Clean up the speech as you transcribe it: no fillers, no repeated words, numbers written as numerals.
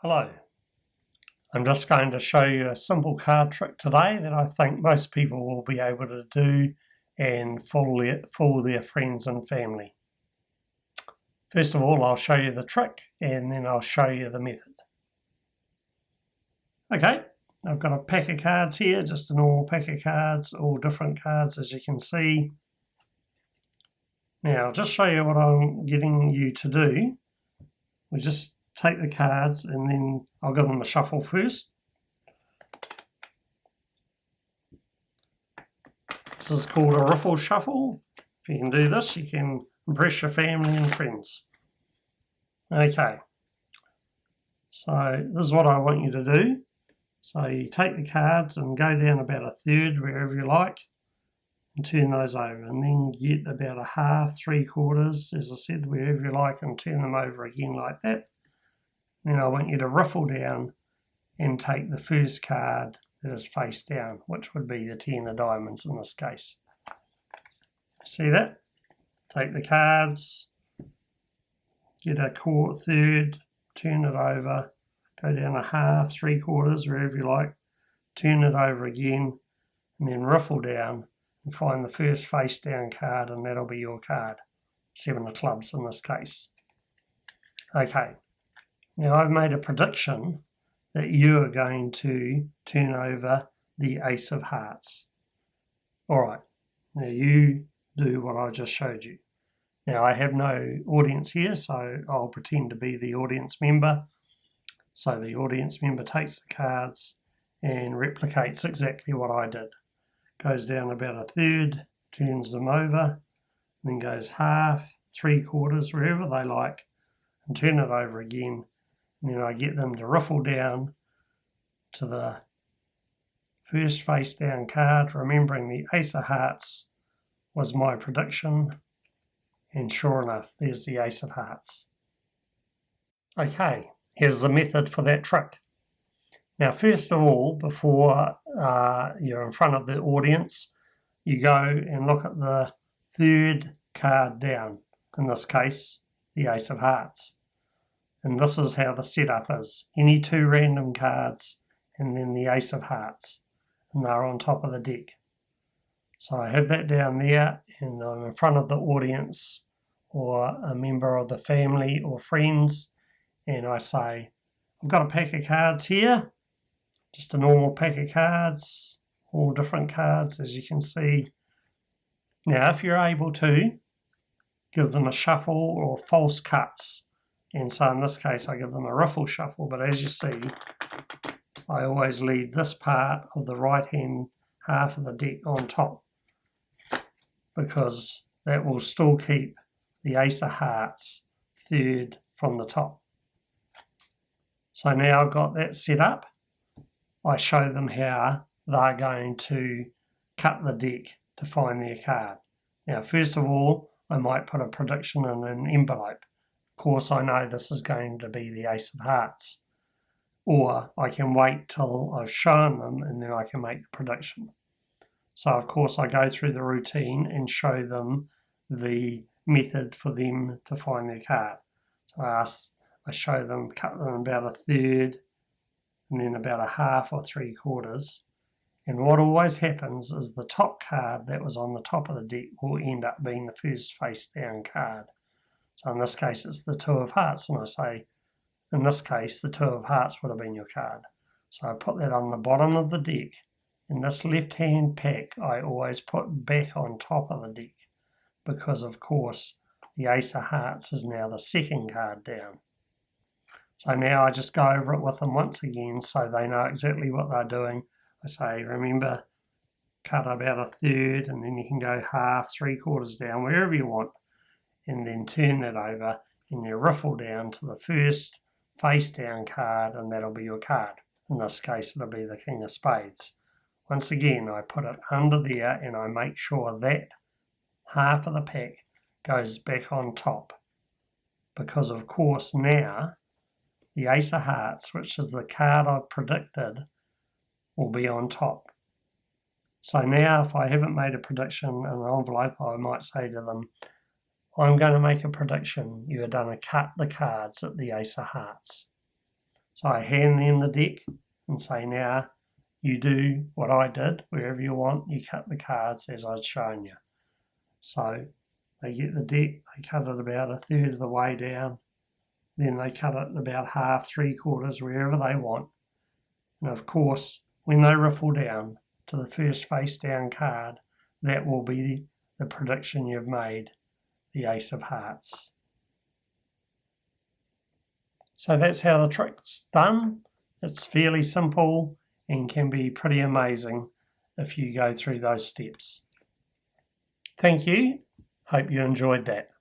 Hello, I'm just going to show you a simple card trick today that I think most people will be able to do and fool their friends and family. First of all, I'll show you the trick and then I'll show you the method. Okay, I've got a pack of cards here, just a normal pack of cards, all different cards as you can see. Now, I'll just show you what I'm getting you to do. We just take the cards and then I'll give them a shuffle first. This is called a riffle shuffle. If you can do this, you can impress your family and friends. Okay, so this is what I want you to do. So you take the cards and go down about a third, wherever you like, and turn those over, and then get about a half, 3/4, as I said, wherever you like, and turn them over again like that. Then I want you to riffle down and take the first card that is face down, which would be the 10 of diamonds in this case. See that? Take the cards, get a third, turn it over, go down a half, 3/4, wherever you like, turn it over again, and then riffle down and find the first face down card, and that'll be your card. 7 of clubs in this case. Okay. Now I've made a prediction that you are going to turn over the Ace of Hearts. Alright, now you do what I just showed you. Now I have no audience here, so I'll pretend to be the audience member. So the audience member takes the cards and replicates exactly what I did. Goes down about a third, turns them over, then goes half, 3/4, wherever they like, and turn it over again. And then I get them to riffle down to the first face down card, remembering the Ace of Hearts was my prediction, and sure enough, there's the Ace of Hearts. Okay, here's the method for that trick. Now, first of all, before you're in front of the audience, you go and look at the third card down, in this case, the Ace of Hearts. And this is how the setup is. Any 2 random cards and then the Ace of Hearts. And they're on top of the deck. So I have that down there and I'm in front of the audience or a member of the family or friends, and I say, I've got a pack of cards here, just a normal pack of cards, all different cards as you can see. Now if you're able to, give them a shuffle or false cuts. And so in this case I give them a riffle shuffle, but as you see, I always leave this part of the right hand half of the deck on top, because that will still keep the Ace of Hearts third from the top. So now I've got that set up, I show them how they're going to cut the deck to find their card. Now first of all, I might put a prediction in an envelope. Of course I know this is going to be the Ace of Hearts. Or I can wait till I've shown them and then I can make the prediction. So of course I go through the routine and show them the method for them to find their card. So I show them, cut them about a third and then about a half or 3/4. And what always happens is the top card that was on the top of the deck will end up being the first face down card. So in this case it's the 2 of Hearts, and I say, in this case the 2 of Hearts would have been your card. So I put that on the bottom of the deck. In this left hand pack I always put back on top of the deck, because of course the Ace of Hearts is now the second card down. So now I just go over it with them once again so they know exactly what they're doing. I say, remember, cut about a third and then you can go half, 3/4 down, wherever you want, and then turn that over and you riffle down to the first face down card, and that'll be your card. In this case it'll be the King of Spades. Once again I put it under there and I make sure that half of the pack goes back on top, because of course now the Ace of Hearts, which is the card I've predicted, will be on top. So now if I haven't made a prediction in an envelope, I might say to them, I'm going to make a prediction. You are going to cut the cards at the Ace of Hearts. So I hand them the deck and say, now you do what I did, wherever you want, you cut the cards as I'd shown you. So they get the deck, they cut it about a third of the way down, then they cut it about half, 3/4, wherever they want. And of course, when they riffle down to the first face down card, that will be the prediction you've made, the Ace of Hearts. So that's how the trick's done. It's fairly simple and can be pretty amazing if you go through those steps. Thank you. Hope you enjoyed that.